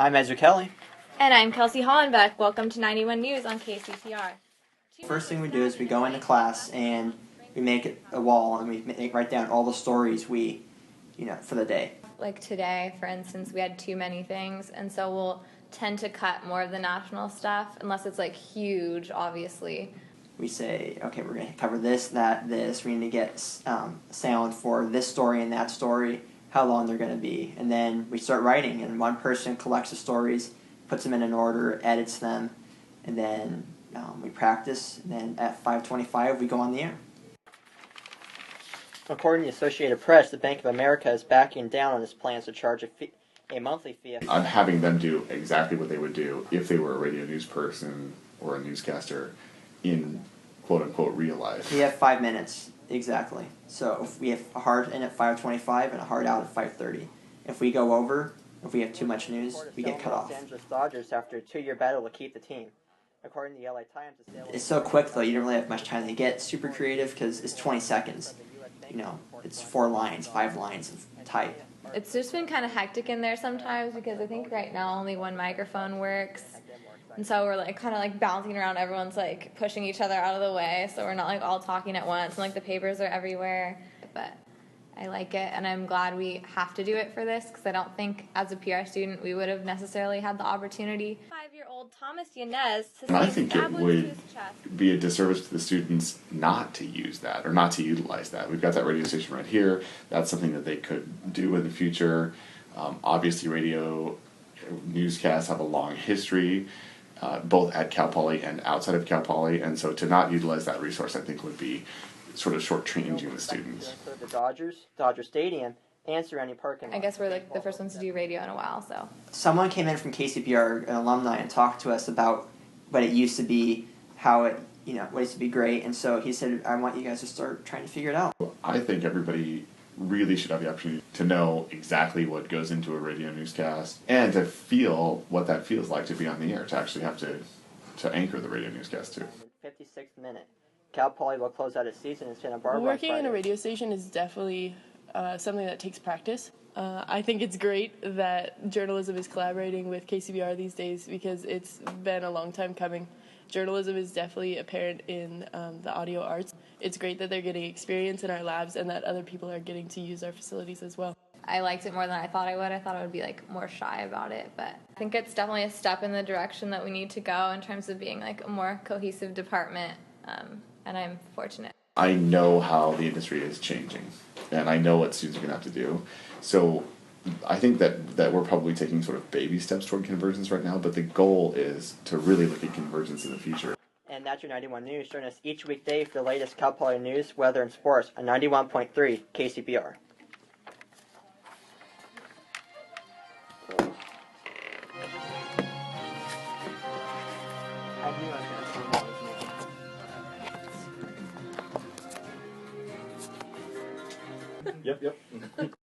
I'm Ezra Kelly. And I'm Kelsey Hollenbeck. Welcome to 91 News on KCPR. First thing we do is we go into class and we make a wall and we write down all the stories for the day. Like today, for instance, we had too many things, and so we'll tend to cut more of the national stuff, unless it's like huge, obviously. We say, okay, we're going to cover this, that, this. We need to get sound for this story and that story, how long they're going to be. And then we start writing, and one person collects the stories, puts them in an order, edits them, and then we practice. And then at 5:25, we go on the air. According to the Associated Press, the Bank of America is backing down on its plans to charge a monthly fee. I'm having them do exactly what they would do if they were a radio news person or a newscaster in quote-unquote real life. We have 5 minutes, exactly. So if we have a hard in at 5:25 and a hard out at 5:30. If we go over, if we have too much news, we get cut off. Los Angeles Dodgers after a 2-year battle to keep the team. According to the LA Times, it's so quick though, you don't really have much time to get super creative because it's 20 seconds. It's 4 lines, 5 lines of type. It's just been kind of hectic in there sometimes because I think right now only one microphone works. And so we're kind of bouncing around. Everyone's pushing each other out of the way, so we're not all talking at once. And the papers are everywhere. But I like it, and I'm glad we have to do it for this because I don't think as a PR student we would have necessarily had the opportunity. 5-year-old Thomas Yanez. And I think it would be a disservice to the students not to use that or not to utilize that. We've got that radio station right here. That's something that they could do in the future. Obviously, radio newscasts have a long history, both at Cal Poly and outside of Cal Poly, and so to not utilize that resource, I think, would be sort of shortchanging the students. The Dodger Stadium, and surrounding parking lot. I guess we're the first ones to do radio in a while, so. Someone came in from KCPR, an alumni, and talked to us about what it used to be, how it, what used to be great, and so he said, I want you guys to start trying to figure it out. I think everybody really should have the opportunity to know exactly what goes into a radio newscast and to feel what that feels like to be on the air, to actually have to anchor the radio newscast too. 56th minute. Cal Poly will close out its season in Santa Barbara. Working in a radio station is definitely something that takes practice. I think it's great that journalism is collaborating with KCPR these days because it's been a long time coming. Journalism is definitely apparent in the audio arts. It's great that they're getting experience in our labs and that other people are getting to use our facilities as well. I liked it more than I thought I would. I thought I would be more shy about it, but I think it's definitely a step in the direction that we need to go in terms of being a more cohesive department, and I'm fortunate. I know how the industry is changing, and I know what students are going to have to do. So I think that we're probably taking sort of baby steps toward convergence right now, but the goal is to really look at convergence in the future. And that's your 91 News. Join us each weekday for the latest Cal Poly news, weather, and sports on 91.3 KCPR. I knew I was going to say that was me. Yep.